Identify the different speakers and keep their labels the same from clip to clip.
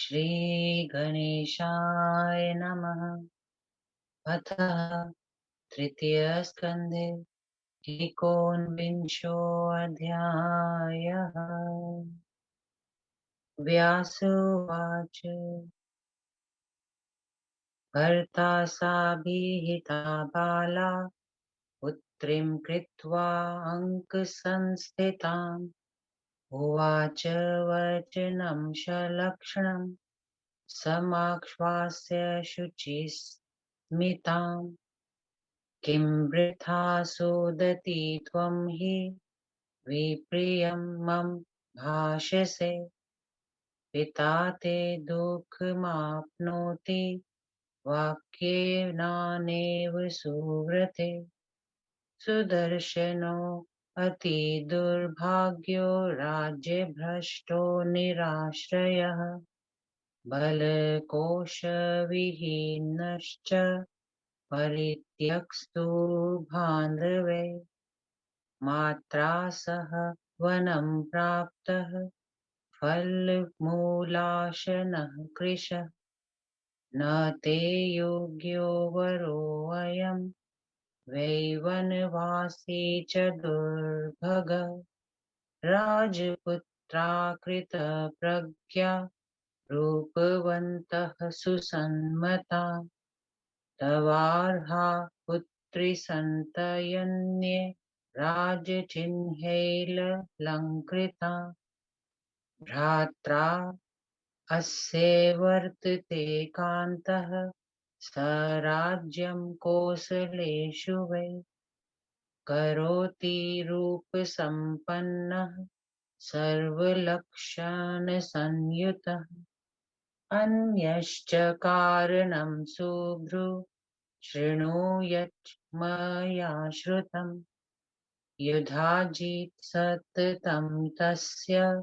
Speaker 1: श्री गणेशाय नमः। अथ तृतीयस्कन्धे एकोनविंशोऽध्यायः। व्यास उवाच। भर्ता साभिहिता बाला पुत्रीं कृत्वा अङ्कसंस्थिताम्। उवाच वचनं सलक्ष्णम् समाक्ष्वास्य शुचिस्मिताम्। किं वृथा सोदति त्वं हि विप्रियं मम भाषसे। पिता ते दुःखमाप्नोति वाक्येनानेव सुव्रते। सुदर्शनो अति दुर्भाग्यो राज्यभ्रष्टो निराश्रयः। बलकोशविहीनश्च परित्यक्तो बान्धवे। मात्रा सह वनं प्राप्तः फलमूलाशनः कृशः। न ते योग्यो वरोऽयं वै वनवासी च दुर्भगः। राजपुत्रा कृतप्रज्ञा रूपवन्तः सुसन्मता। तवार्हा पुत्री सन्तयन्ये राजचिह्नैरलङ्कृता। भ्रात्रा अस्य वर्तते कान्तः स राज्यं कोसलेषु वै। करोति रूपसम्पन्नः सर्वलक्षणसंयुतः। अन्यश्च कारणं शुभ्रू शृणुयाच्च मया श्रुतम्। युधाजित् सततं तस्य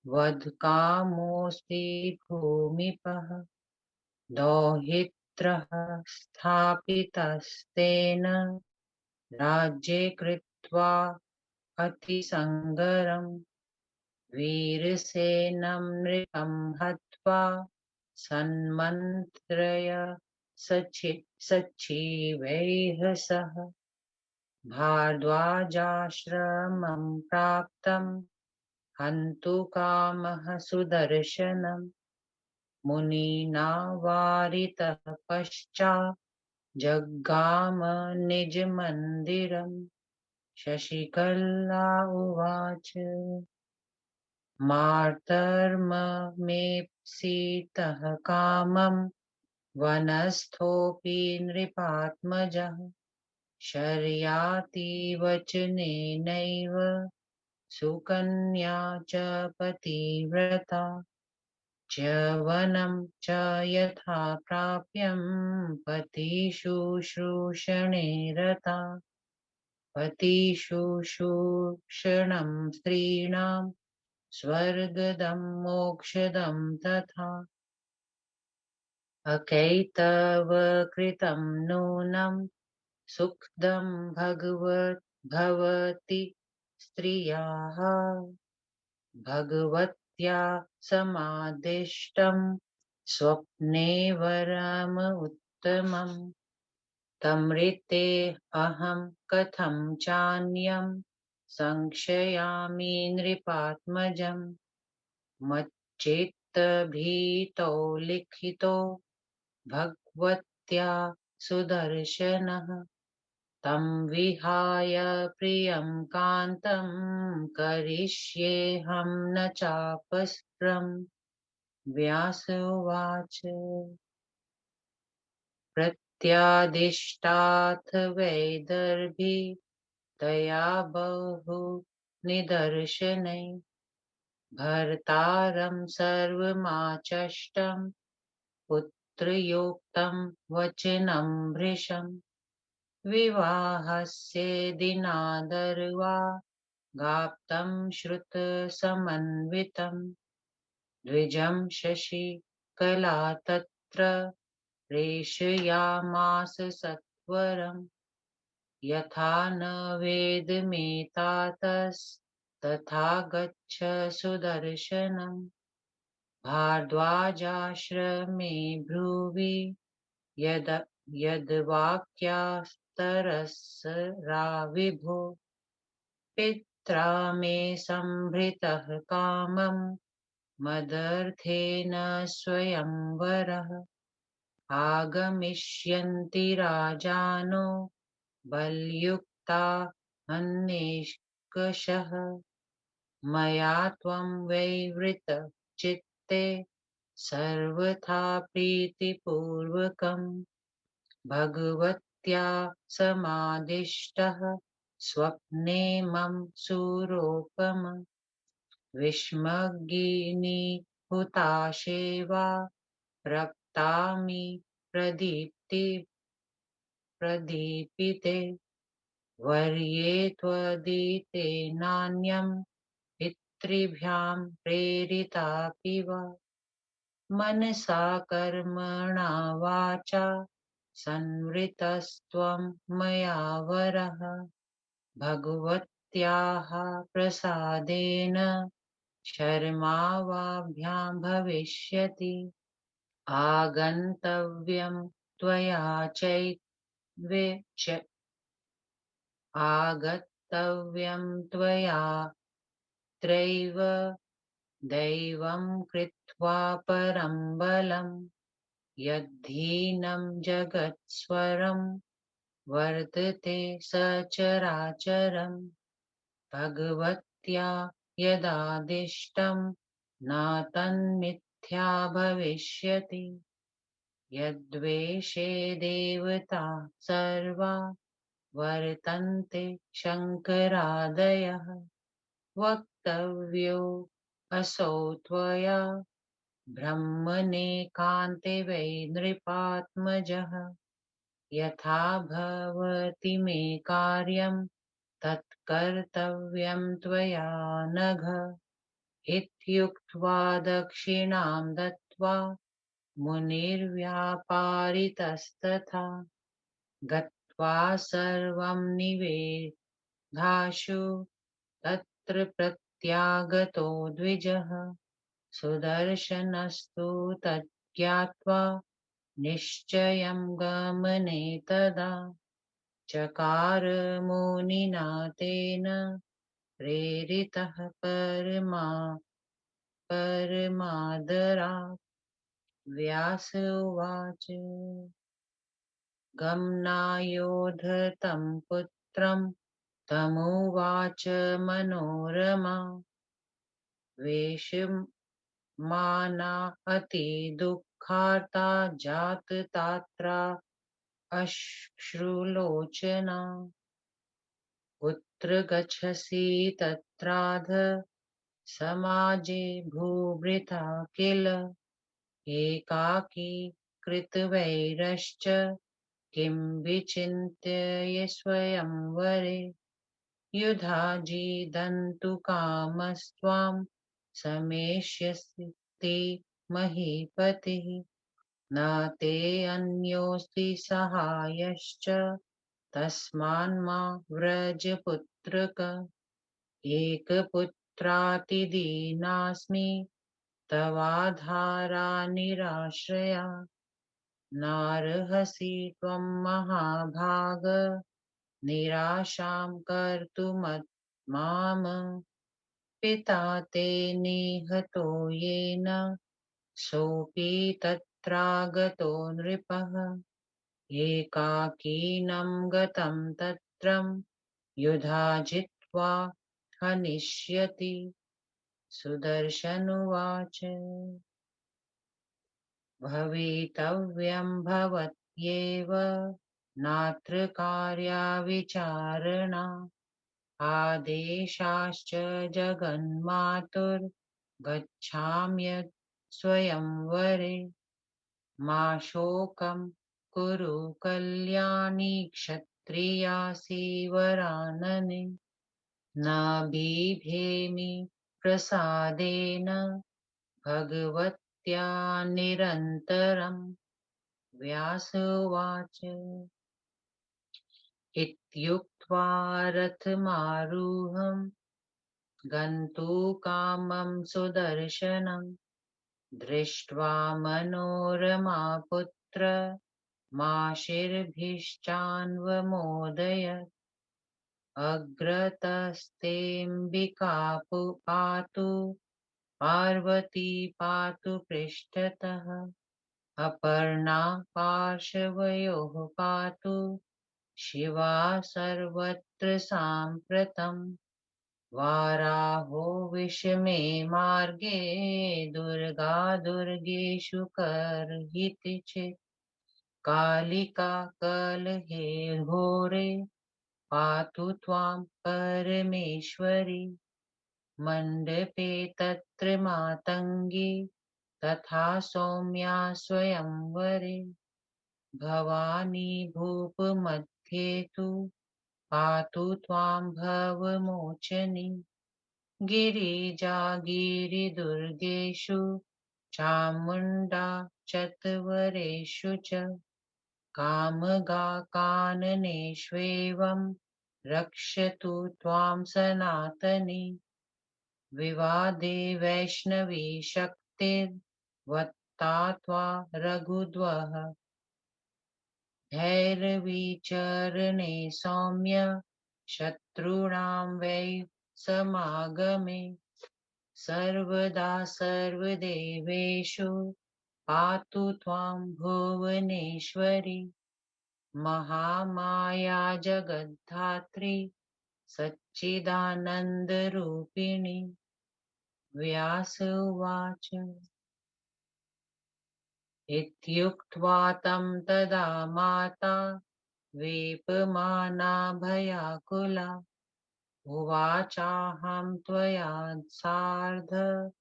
Speaker 1: वधकामोऽस्ति भूमिपः। दौहित्रः स्थापितस्तेन राज्ये कृत्वा अतिसङ्गरम्। वीरसेनं नृपं हत्वा सन्मन्त्र्य सचिवैः सह। भारद्वाजाश्रमं प्राप्तं हन्तु कामः सुदर्शनम्। मुनिना वारितः पश्चात् जगाम निजमन्दिरम्। शशिकला उवाच। मार्तर्ममेप्सितः कामं वनस्थोऽपि नृपात्मजः। शर्यातिवचनेनैव सुकन्या च पतिव्रता। च्यवनं च यथा प्राप्यं पतिशुश्रूषणे रता। पतिशुश्रूषणं स्त्रीणां स्वर्गदं मोक्षदं तथा। अकैतवकृतं नूनं सुखदं भवति स्त्रियाः। भगवत्या समादिष्टं स्वप्ने वरमुत्तमम्। तमृते अहं कथं चान्यं संशयामि नृपात्मजम्। मच्चित्तभीतो लिखितो भगवत्या सुदर्शनः। तं विहाय प्रियं कान्तं करिष्येऽहं न चापस्प्रम्। व्यास उवाच। प्रत्यादिष्टाथ वैदर्भी तया बहु निदर्शनै। भर्तारं सर्वमाचष्टं पुत्रयोक्तं वचनं भृशम्। विवाहस्य दिनादर्वा गाप्तं श्रुतसमन्वितम्। द्विजं शशिकला तत्र प्रेषयामास सत्वरम्। यथा न वेदमेतातस्तथा गच्छ सुदर्शनम्। भारद्वाजाश्रमे भ्रुवि यद यद्वाक्यास्तरसरा विभो पित्रा मे संभृतः कामं मदर्थेन स्वयंवरः आगमिष्यन्ति राजानो बलयुक्ता हन्निष्कषः मया त्वं वैवृत चित्ते सर्वथा प्रीतिपूर्वकम् भगवत्या समादिष्टः स्वप्ने मम सुरोपम विस्मग्गिनी हुताशेवा रक्तामि प्रदीपिते वर्ये त्वदीते नान्यं पितृभ्यां प्रेरितापि वा मनसा कर्मणा वाचा संवृतस्त्वं मया वरः भगवत्याः प्रसादेन शर्मावाभ्यां भविष्यति आगन्तव्यं त्वया आगन्तव्यं त्वया त्रैव दैवं कृत्वा परं बलम् यद्धीनं जगत्स्वरं वर्तते सचराचरम् भगवत्या यदादिष्टं न तन्मिथ्या भविष्यति यद्वेषे देवता सर्वा वर्तन्ते शङ्करादयः वक्तव्यो असौ त्वया ब्रह्मणेकान्ते वै नृपात्मजः यथा भवति मे कार्यं तत्कर्तव्यं त्वया नघ इत्युक्त्वा दक्षिणां दत्त्वा मुनिर्व्यापारितस्तथा गत्वा सर्वं निवेदाशु तत्र प्रत्यागतो द्विजः सुदर्शनस्तु तज्ज्ञात्वा निश्चयं गमने तदा चकार मुनिना तेन प्रेरितः परमादरात् व्यास उवाच गमनायोध तं पुत्रं तमुवाच मनोरमा वेशमाना अतिदुःखार्ता जाततात्रा अश्रुलोचना कुत्र गच्छसि तत्राध समाजे भूभृता किल एकाकी कृतवैरश्च किं विचिन्त्य स्वयंवरे युधाजिदन्तु कामस्त्वां समेष्यसि महीपतिः न ते अन्योऽस्ति सहायश्च तस्मान्मा व्रज पुत्रक एकपुत्रातिदीनास्मि तवाधारा निराश्रया नार्हसि त्वं महाभाग निराशां कर्तुमत्माम पिता ते निहतो येन सोऽपि तत्रागतो नृपः एकाकीनं गतं तत्रं युधा जित्वा हनिष्यति सुदर्शनुवाच भवितव्यं भवत्येव नात्र कार्या विचारणा आदेशाश्च जगन्मातुर्गच्छाम्यत् स्वयंवरे मा शोकं कुरु कल्याणि क्षत्रियासि वरानने न बिभेमि प्रसादेन भगवत्या निरन्तरम् व्यास उवाच इत्युक्त्वा रथमारुह्य गन्तुकामं सुदर्शनम् दृष्ट्वा मनोरमा पुत्र माशिर्भिश्चान्वमोदयत्। अग्रतस्तेऽम्बिका पातु पार्वती पातु पृष्ठतः। अपर्णा पार्श्वयोः पातु शिवा सर्वत्र साम्प्रतम्। वाराहो विषमे मार्गे दुर्गा दुर्गेषु कर्हिति चेत्। कालिका कलहे घोरे पातु त्वां परमेश्वरी। मण्डपे तत्र मातङ्गी तथा सौम्या स्वयंवरे। भवानी भूपमध्ये तु पातु त्वां भवमोचनी। गिरिजा गिरिदुर्गेषु चामुण्डा चत्वरेषु च। कामगा काननेष्वेवं रक्षतु त्वां सनातनी। विवादे वैष्णवी शक्तिर्वत्ता त्वा रघुद्वः। भैरवी चरणे सौम्य शत्रूणां वै समागमे। सर्वदा सर्वदेवेषु पातु त्वां भुवनेश्वरी। महामाया जगद्धात्री सच्चिदानन्दरूपिणी। व्यास उवाच। इत्युक्त्वा तं तदा माता वेपमाना भयाकुला। उवाचाहं त्वया सार्ध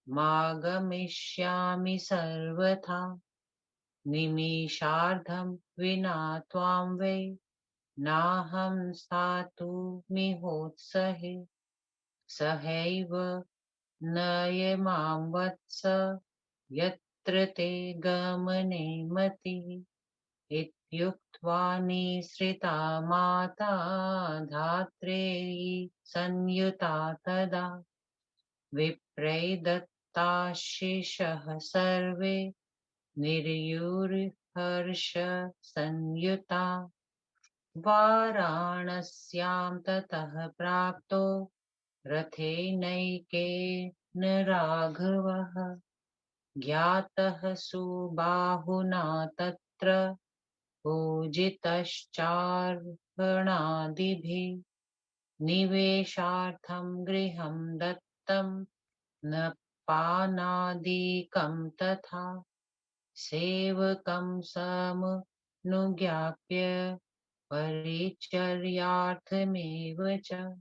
Speaker 1: मागमिष्यामि सर्वथा। निमिषार्धं विना त्वां वै नाहं स्थातुमिहोत्सहे। सहैव नय मां वत्स यत्र ते गमने मतिः। इत्युक्त्वा निःसृता माता धात्रेयी संयुता तदा। विप्रै दत्ताशिषः सर्वे निर्युर्हर्षसंयुता। वाराणस्यां ततः प्राप्तो रथेनैकेन राघवः। ज्ञातः सुबाहुना तत्र पूजितश्चार्हणादिभिः। निवेशार्थं गृहं दत्तं न पानादिकं तथा। सेवकं समनुज्ञाप्य परिचर्यार्थमेव च।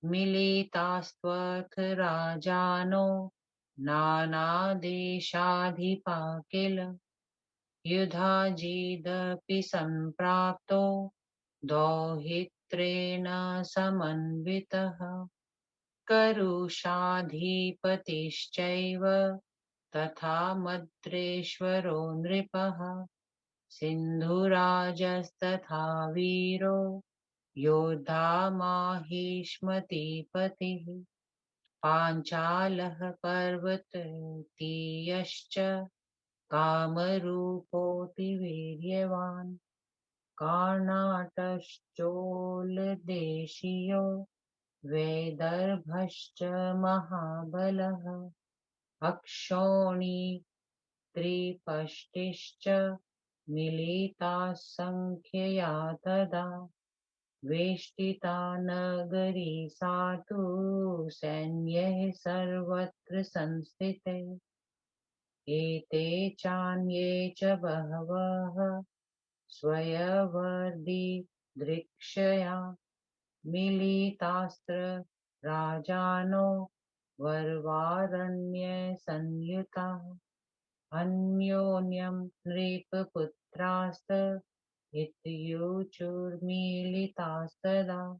Speaker 1: मिलितास्त्वथ राजानो नानादेशाधिपा किल। युधाजिदपि सम्प्राप्तो दौहित्रेण समन्वितः। करुषाधिपतिश्चैव तथा मद्रेश्वरो नृपः। सिन्धुराजस्तथा वीरो योद्धा माहिष्मतीपतिः। पाञ्चालः पर्वततीयश्च कामरूपोऽतिवीर्यवान्। कर्णाटश्चोलदेशीयो वैदर्भश्च महाबलः। अक्षौणित्रिपष्टिश्च मिलिताः सङ्ख्यया तदा। वेष्टिता नगरी सा तु सैन्यैः सर्वत्र संस्थिते। एते चान्ये च बहवः स्वयवर्दिदृक्षया। मिलितास्त्र राजानो वर्वारण्यसंयुताः। अन्योन्यं नृपपुत्रास्त इत्युचुर्मिलितास्तदा।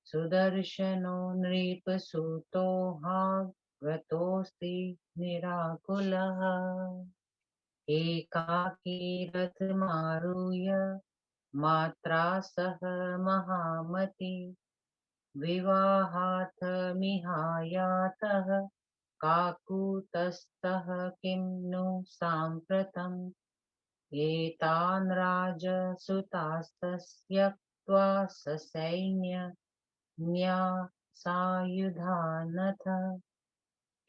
Speaker 1: सुदर्शनो नृपसूतोऽहा गतोऽस्ति निराकुलः। एकाकी रथमारुह्य मात्रा सह महामती। विवाहार्थमिहायातः काकुतस्थः किं नु साम्प्रतम् एतान् राजसुतास्तस्यक्त्वा ससैन्य न्यासायुधानथ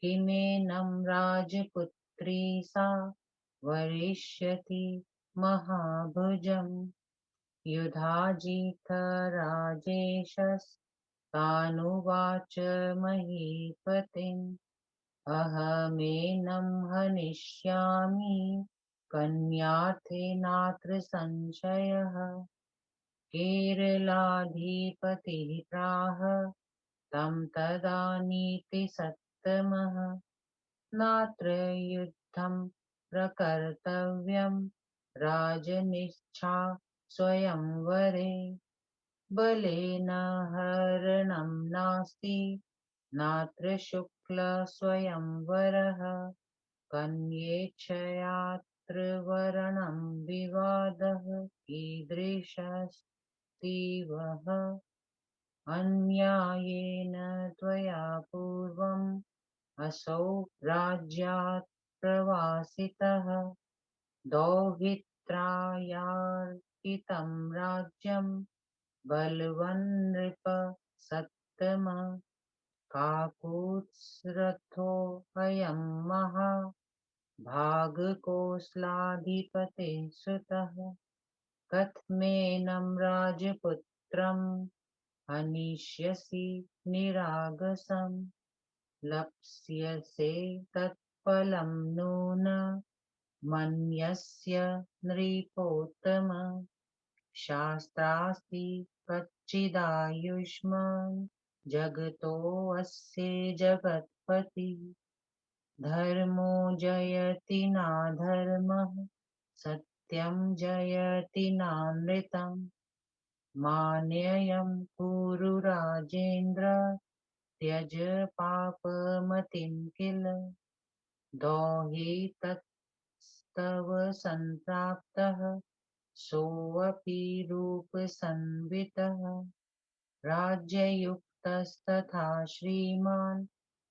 Speaker 1: किमेनं राजपुत्री सा वरिष्यति महाभुजम् युधाजित राजेशस्तानुवाच महीपतिम् अहमेनं हनिष्यामि कन्यार्थे नात्र संशयः केरलाधिपतिः प्राह तं तदा नीतिसत्तमः नात्र युद्धं प्रकर्तव्यं राजनिच्छा स्वयंवरे बलेन हरणं नास्ति नात्र शुक्लस्वयंवरः कन्येच्छयात्र वरणं विवादः कीदृशस्तीवः अन्यायेन त्वया पूर्वम् असौ राज्यात् प्रवासितः दौहित्रायार्पितं राज्यं बलवन्नृप सत्तम काकुत्स्थोऽयं महाभागकोसलाधिपतेः सुतः कथमेनं राजपुत्रं हनिष्यसि निरागसम् लप्स्यसे तत्फलं नून मन्यस्य नृपोत्तम शास्त्रास्ति कच्चिदायुष्मान् जगतोऽस्य जगत्पति धर्मो जयति नाधर्मः सत्यं जयति नामृतम् मान्यं कुरु राजेन्द्र त्यज पापमतिं किल दौहितस्तव सम्प्राप्तः सोऽपि रूपसंवितः राज्ययुक्तस्तथा श्रीमान्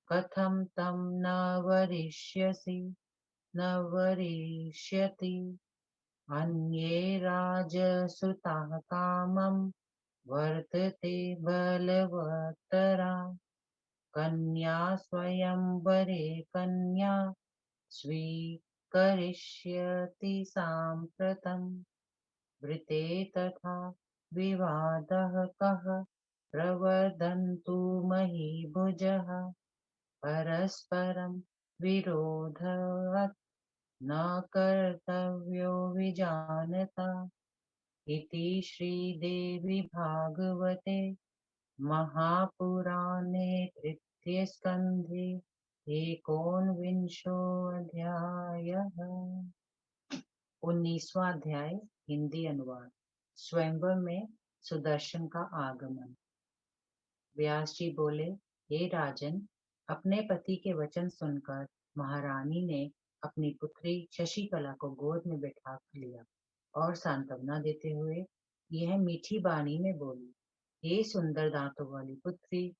Speaker 1: कथं तं न वरिष्यसि न वरिष्यति अन्ये राजसुताः कामं वर्तते बलवत्तरा कन्या स्वयंवरे कन्या स्वीकरिष्यति साम्प्रतम् वृते तथा विवादः कः प्रवदन्तु महीभुजः परस्परं विरोधवत् न कर्तव्यो विजानता इति श्रीदेवी भागवते महापुराणे तृतीय स्कंधे एकोनविंशोऽध्यायः 19वां अध्याय हिंदी अनुवाद स्वयंवर में सुदर्शन का आगमन। व्यास जी बोले, हे राजन, अपने पति के वचन सुनकर महारानी ने अपनी पुत्री शशिकला को गोद में बैठा लिया और सांत्वना देते हुए यह मीठी वाणी में बोली, हे सुंदर दांतों वाली पुत्री,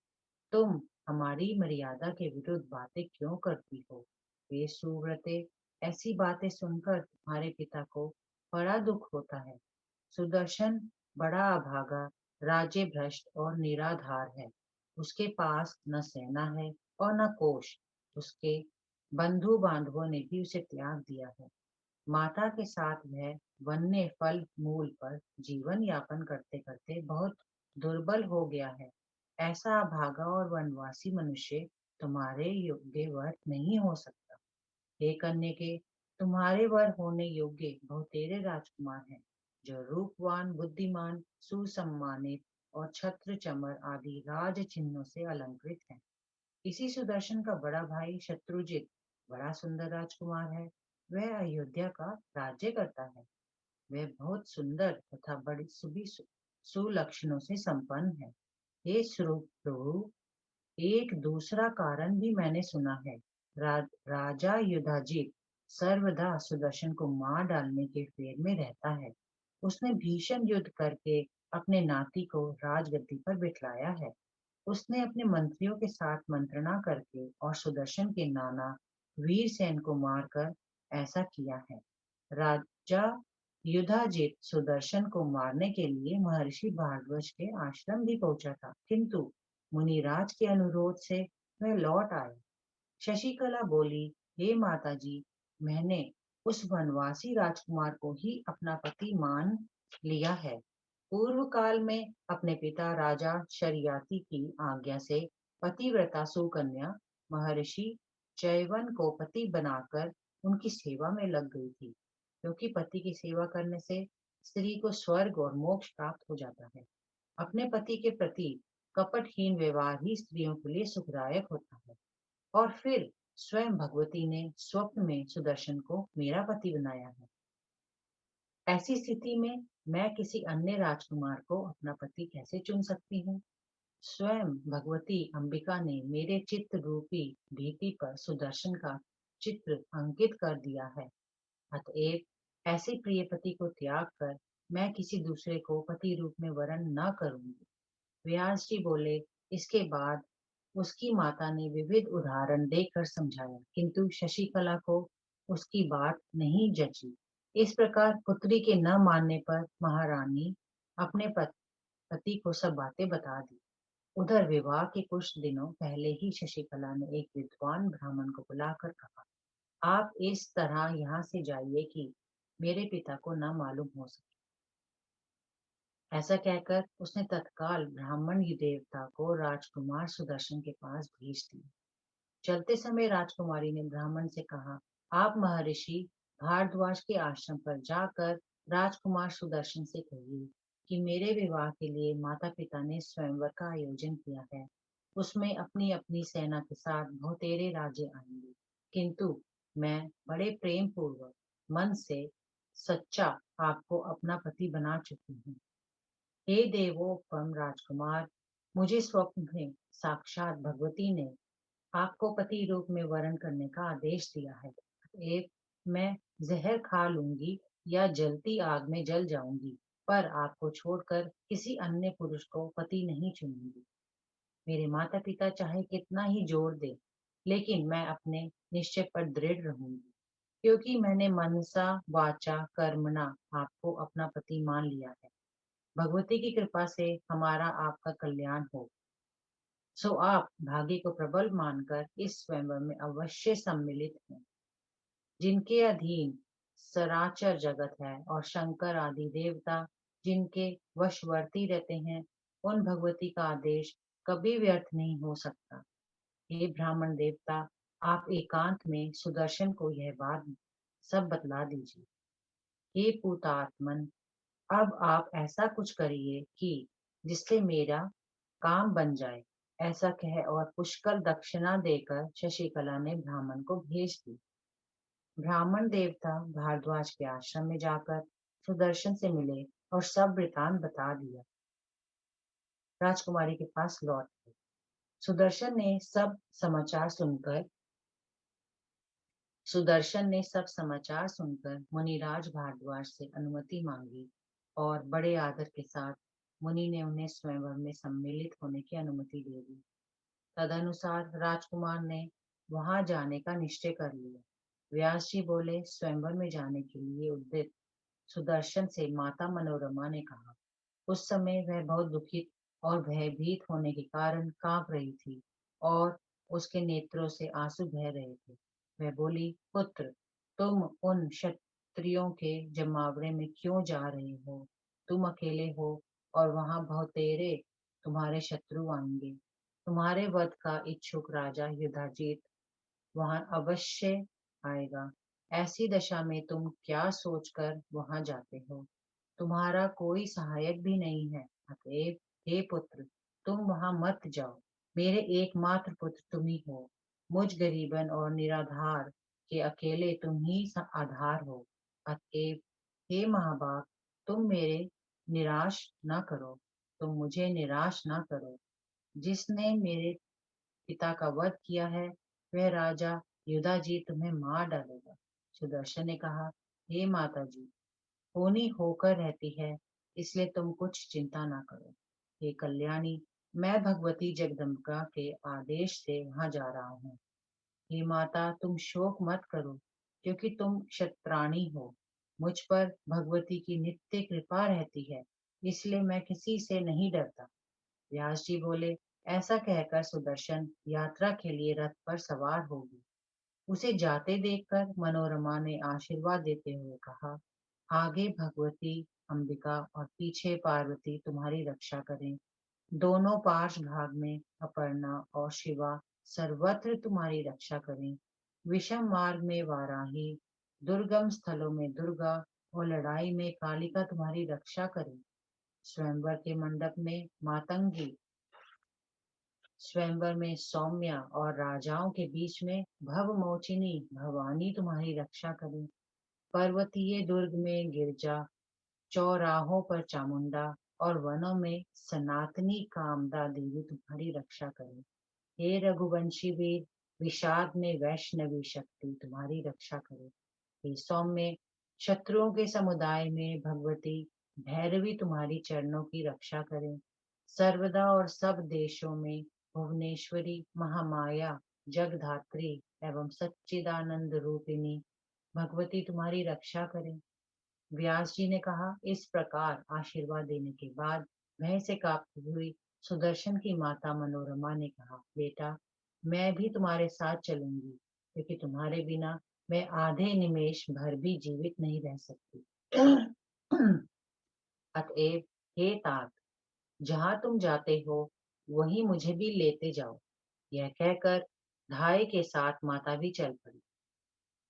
Speaker 1: तुम हमारी मर्यादा के विरुद्ध बातें क्यों करती हो? हे सुव्रते, ऐसी बातें सुनकर तुम्हारे पिता को बड़ा दुख होता है। सुदर्शन बड़ा अभागा, राज्य भ्रष्ट और निराधार है। उसके पास न सेना है और न कोष। उसके बंधु बांधवों ने भी उसे त्याग दिया है। माता के साथ वह वन्य फल मूल पर जीवन यापन करते करते बहुत दुर्बल हो गया है। ऐसा अभागा और वनवासी मनुष्य तुम्हारे योग्य वर नहीं हो सकता। हे कन्यके, तुम्हारे वर होने योग्य बहुतेरे राजकुमार हैं, जो रूपवान, बुद्धिमान, सुसम्मानित और छत्र चमर आदि राज चिन्हों से अलंकृत हैं। इसी सुदर्शन का बड़ा भाई शत्रुजित बड़ा सुंदर राजकुमार है। वह अयोध्या का राज्य करता है। वह बहुत सुंदर तथा बड़ी सुलक्षणों से संपन्न है। हे प्रभु, एक दूसरा कारण भी मैंने सुना है। राजा युधाजित सर्वदा सुदर्शन को मार डालने के फेर में रहता है। उसने भीषण युद्ध करके अपने नाती को राजगद्दी पर बिठाया है। उसने अपने मंत्रियों के साथ मंत्रणा करके और सुदर्शन के नाना वीरसेन को मारकर ऐसा किया है। राजा युधाजित सुदर्शन को मारने के लिए महर्षि भारद्वाज के आश्रम भी पहुंचा था, किंतु मुनिराज के अनुरोध से वह लौट आया। शशिकला बोली, हे माताजी, मैंने उस वनवासी राजकुमार को ही अपना पति मान लिया है। पूर्व काल में अपने पिता राजा शरियाती की आज्ञा से पतिव्रता सुकन्या महर्षि चयवन को पति बनाकर उनकी सेवा में लग गई थी, क्योंकि पति की सेवा करने से स्त्री को स्वर्ग और मोक्ष प्राप्त हो जाता है। अपने पति के प्रति कपटहीन व्यवहार ही स्त्रियों के लिए सुखदायक होता है। और फिर स्वयं भगवती ने स्वप्न में सुदर्शन को मेरा पति बनाया है। ऐसी स्थिति में मैं किसी अन्य राजकुमार को अपना पति कैसे चुन सकती हूँ? स्वयं भगवती अंबिका ने मेरे चित्त रूपी भित्ति पर सुदर्शन का चित्र अंकित कर दिया है। अतएव ऐसे प्रिय पति को त्याग कर मैं किसी दूसरे को पति रूप में वरण न करूंगी। व्यास जी बोले, इसके बाद उसकी माता ने विविध उदाहरण देकर समझाया, किंतु शशिकला को उसकी बात नहीं जची। इस प्रकार पुत्री के न मानने पर महारानी अपने पति को सब बातें बता दी। उधर विवाह के कुछ दिनों पहले ही शशिकला ने एक विद्वान ब्राह्मण को बुलाकर कहा, आप इस तरह यहाँ से जाइए कि मेरे पिता को न मालूम हो सके। ऐसा कहकर उसने तत्काल ब्राह्मण देवता को राजकुमार सुदर्शन के पास भेज दिया। चलते समय राजकुमारी ने ब्राह्मण से कहा, आप महर्षि भारद्वाज के आश्रम पर जाकर राजकुमार सुदर्शन से कहिए कि मेरे विवाह के लिए माता पिता ने स्वयंवर का आयोजन किया है। उसमें अपनी अपनी सेना के साथ बहुतेरे राजे आएंगे, किंतु मैं बड़े प्रेम पूर्वक मन से सच्चा आपको अपना पति बना चुकी हूँ। हे देवोपम राजकुमार, मुझे स्वप्न में साक्षात भगवती ने आपको पति रूप में वरण करने का आदेश दिया है। एक, मैं जहर खा लूंगी या जलती आग में जल जाऊंगी, पर आपको छोड़कर किसी अन्य पुरुष को पति नहीं चुनूंगी। मेरे माता पिता चाहे कितना ही जोर दे, लेकिन मैं अपने निश्चय पर दृढ़ रहूंगी, क्योंकि मैंने मनसा वाचा कर्मणा आपको अपना पति मान लिया है। भगवती की कृपा से हमारा आपका कल्याण हो, सो आप भाग्य को प्रबल मानकर इस स्वयंवर में अवश्य सम्मिलित हैं। जिनके अधीन सराचर जगत है और शंकर आदि देवता जिनके वशवर्ती रहते हैं, उन भगवती का आदेश कभी व्यर्थ नहीं हो सकता। हे ब्राह्मण देवता, आप एकांत में सुदर्शन को यह बात सब बतला दीजिए। हे पूतात्मन, अब आप ऐसा कुछ करिए कि जिससे मेरा काम बन जाए। ऐसा कह और पुष्कल दक्षिणा देकर शशिकला ने ब्राह्मण को भेज दी। ब्राह्मण देवता भारद्वाज के आश्रम में जाकर सुदर्शन से मिले और सब वृतांत बता दिया। राजकुमारी के पास लौट गए। सुदर्शन ने सब समाचार सुनकर मुनिराज भारद्वाज से अनुमति मांगी और बड़े आदर के साथ मुनि ने उन्हें स्वयंवर में सम्मिलित होने की अनुमति दे दी। तदनुसार राजकुमार ने वहां जाने का निश्चय कर लिया। व्यास जी बोले, स्वयंवर में जाने के लिए उद्यत सुदर्शन से माता मनोरमा ने कहा। उस समय वह बहुत दुखित और भयभीत होने के कारण कांप रही थी और उसके नेत्रों से आंसू बह रहे थे। वह बोली, पुत्र, तुम उन क्षत्रियों के जमावड़े में क्यों जा रहे हो? तुम अकेले हो और वहां बहुतेरे तुम्हारे शत्रु आएंगे। तुम्हारे वध का इच्छुक राजा युधाजीत वहां अवश्य आएगा। ऐसी दशा में तुम क्या सोचकर वहां जाते हो? तुम्हारा कोई सहायक भी नहीं है। अतएव हे पुत्र, तुम वहां मत जाओ। मेरे एकमात्र पुत्र तुम ही हो। मुझ गरीबन और निराधार के अकेले तुम ही आधार हो। अतएव हे महाबाप, तुम मेरे निराश न करो। तुम मुझे निराश न करो। जिसने मेरे पिता का वध किया है, वह राजा युधाजी तुम्हें मार डालेगा। सुदर्शन ने कहा, हे माता जी, होनी होकर रहती है, इसलिए तुम कुछ चिंता ना करो। हे कल्याणी, मैं भगवती जगदम्बिका के आदेश से वहां जा रहा हूँ। हे माता, तुम शोक मत करो, क्योंकि तुम क्षत्राणी हो। मुझ पर भगवती की नित्य कृपा रहती है, इसलिए मैं किसी से नहीं डरता। व्यास जी बोले, ऐसा कहकर सुदर्शन यात्रा के लिए रथ पर सवार हो गई। उसे जाते देखकर मनोरमा ने आशीर्वाद देते हुए कहा, आगे भगवती अंबिका और पीछे पार्वती तुम्हारी रक्षा करें। दोनों पार्श्व भाग में अपर्णा और शिवा सर्वत्र तुम्हारी रक्षा करें। विषम मार्ग में वाराही, दुर्गम स्थलों में दुर्गा और लड़ाई में कालिका तुम्हारी रक्षा करें। स्वयंवर के मंडप में मातंगी, स्वयंवर में सौम्या और राजाओं के बीच में भवमोचिनी भवानी तुम्हारी रक्षा करें। पर्वतीय दुर्ग में गिरजा, चौराहों पर चामुंडा और वनों में सनातनी कामदा देवी तुम्हारी रक्षा करें। हे रघुवंशी वीर, विषाद में वैष्णवी शक्ति तुम्हारी रक्षा करे। हे सौम्य, शत्रुओं के समुदाय में भगवती भैरवी तुम्हारी चरणों की रक्षा करें। सर्वदा और सब देशों में भुवनेश्वरी महामाया जगधात्री एवं सच्चिदानंद रूपिणी भगवती तुम्हारी रक्षा करें। व्यास जी ने कहा, इस प्रकार आशीर्वाद देने के बाद भय से कांपती हुई सुदर्शन की माता मनोरमा ने कहा, बेटा, मैं भी तुम्हारे साथ चलूंगी, क्योंकि तुम्हारे बिना मैं आधे निमेष भर भी जीवित नहीं रह सकती। अतएव हे तात, जहां तुम जाते हो वहीं मुझे भी लेते जाओ। यह कहकर धाय के साथ माता भी चल पड़ी।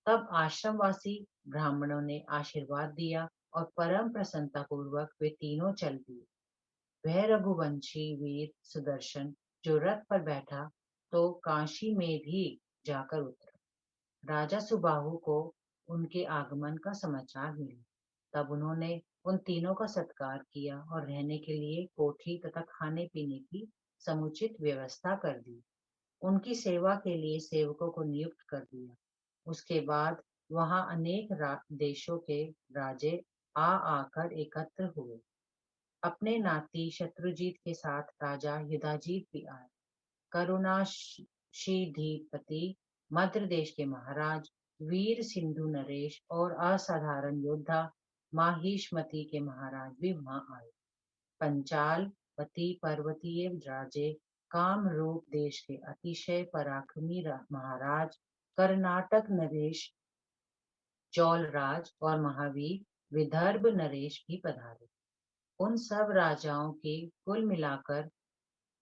Speaker 1: तब आश्रमवासी ब्राह्मणों ने आशीर्वाद दिया और परम प्रसन्नता पूर्वक वे तीनों चल दिए। वह रघुवंशी वीर सुदर्शन जो रथ पर बैठा तो काशी में भी जाकर उतरा। राजा सुबाहु को उनके आगमन का समाचार मिला। तब उन्होंने उन तीनों का सत्कार किया और रहने के लिए कोठी तथा खाने पीने की समुचित व्यवस्था कर दी। उनकी सेवा के लिए सेवकों को नियुक्त कर दिया। उसके बाद वहां अनेक देशों के राजे आ आकर एकत्र हुए। अपने नाती शत्रुजीत के साथ राजा युधाजीत भी आए। करुणाशीधिपति मद्र देश के महाराज वीर सिंधु नरेश और असाधारण योद्धा माहिष्मति के महाराज भी वहां आए। पंचाल पति पर्वतीय राजे कामरूप देश के अतिशय पराक्रमी महाराज कर्नाटक नरेश चौलराज और महावीर विदर्भ नरेश भी पधारे। उन सब राजाओं की कुल मिलाकर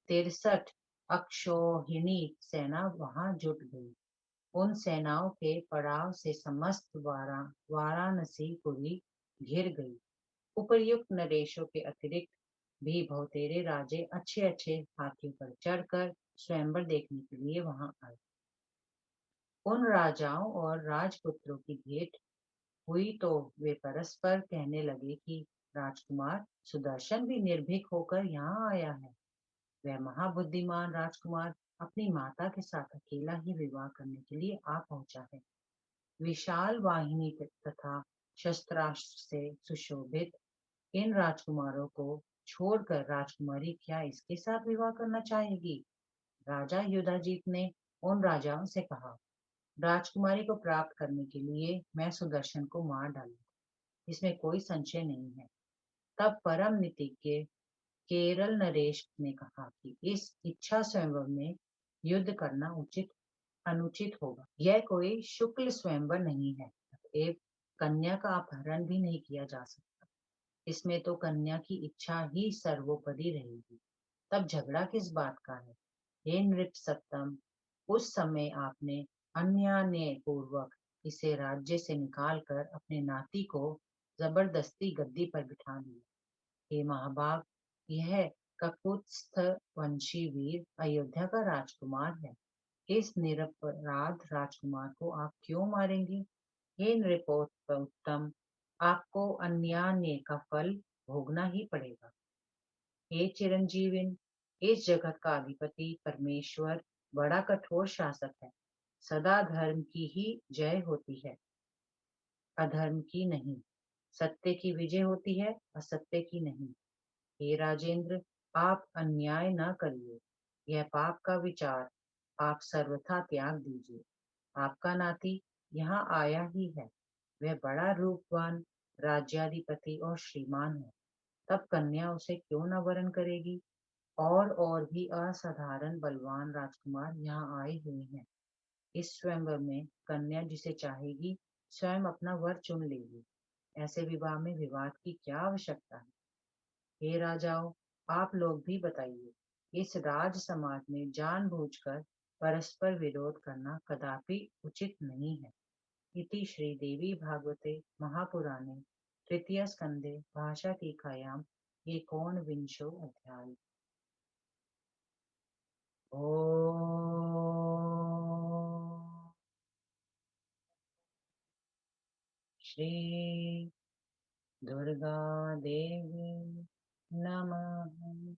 Speaker 1: 63 अक्षौहिणी सेना वहां जुट गई। उन सेनाओं के पड़ाव से समस्त वाराणसी पुरी घिर गई। उपर्युक्त नरेशों के अतिरिक्त भी बहुतेरे राजे अच्छे अच्छे हाथियों पर चढ़कर स्वयंवर देखने के लिए वहां आए। उन राजाओं और राजपुत्रों की भेंट हुई तो वे परस्पर कहने लगे कि राजकुमार सुदर्शन भी निर्भीक होकर यहाँ आया है। वह महाबुद्धिमान राजकुमार अपनी माता के साथ अकेला ही विवाह करने के लिए आ पहुंचा है। विशाल वाहिनी तथा शस्त्रास्त्र से सुशोभित इन राजकुमारों को छोड़कर राजकुमारी क्या इसके साथ विवाह करना चाहेगी? राजा युधाजीत ने उन राजाओं से कहा, राजकुमारी को प्राप्त करने के लिए मैं सुदर्शन को मार डालूंगा, इसमें कोई संशय नहीं है। तब परम नीतिज्ञ केरल नरेश ने कहा कि इस इच्छा स्वयंवर में युद्ध करना उचित अनुचित होगा। यह कोई शुक्ल स्वयंवर नहीं है, अतएव कन्या का अपहरण भी नहीं किया जा सकता। इसमें तो कन्या की इच्छा ही सर्वोपरि रहेगी। तब झगड़ा किस बात का है? हे नृप सत्तम, उस समय आपने अन्याय पूर्वक इसे राज्य से निकालकर अपने नाती को जबरदस्ती गद्दी पर बिठा दिया। हे महाभाग, यह ककुत्स्थ वंशी वीर अयोध्या का राजकुमार है। इस निरपराध राजकुमार को आप क्यों मारेंगे? हे नृपोत्तम, आपको अन्याय का फल भोगना ही पड़ेगा। हे चिरंजीविन, इस जगत का अधिपति परमेश्वर बड़ा कठोर शासक है। सदा धर्म की ही जय होती है, अधर्म की नहीं। सत्य की विजय होती है, असत्य की नहीं। हे राजेंद्र, आप अन्याय न करिए, यह पाप का विचार आप सर्वथा त्याग दीजिए। आपका नाती यहाँ आया ही है, वह बड़ा रूपवान, राज्याधिपति और श्रीमान है, तब कन्या उसे क्यों न वरण करेगी। और भी असाधारण बलवान राजकुमार यहाँ आए हुए हैं। इस स्वयंवर में कन्या जिसे चाहेगी स्वयं अपना वर चुन लेगी। ऐसे विवाह में विवाद की क्या आवश्यकता है। हे राजाओं, आप लोग भी बताइए, इस राज समाज में जानबूझकर परस्पर विरोध करना कदापि उचित नहीं है। इति श्री देवी भागवते महापुराणे तृतीय स्कंदे भाषा टीकायाम एकोनविंशो अध्याय। ओम श्री दुर्गा देवी नमः।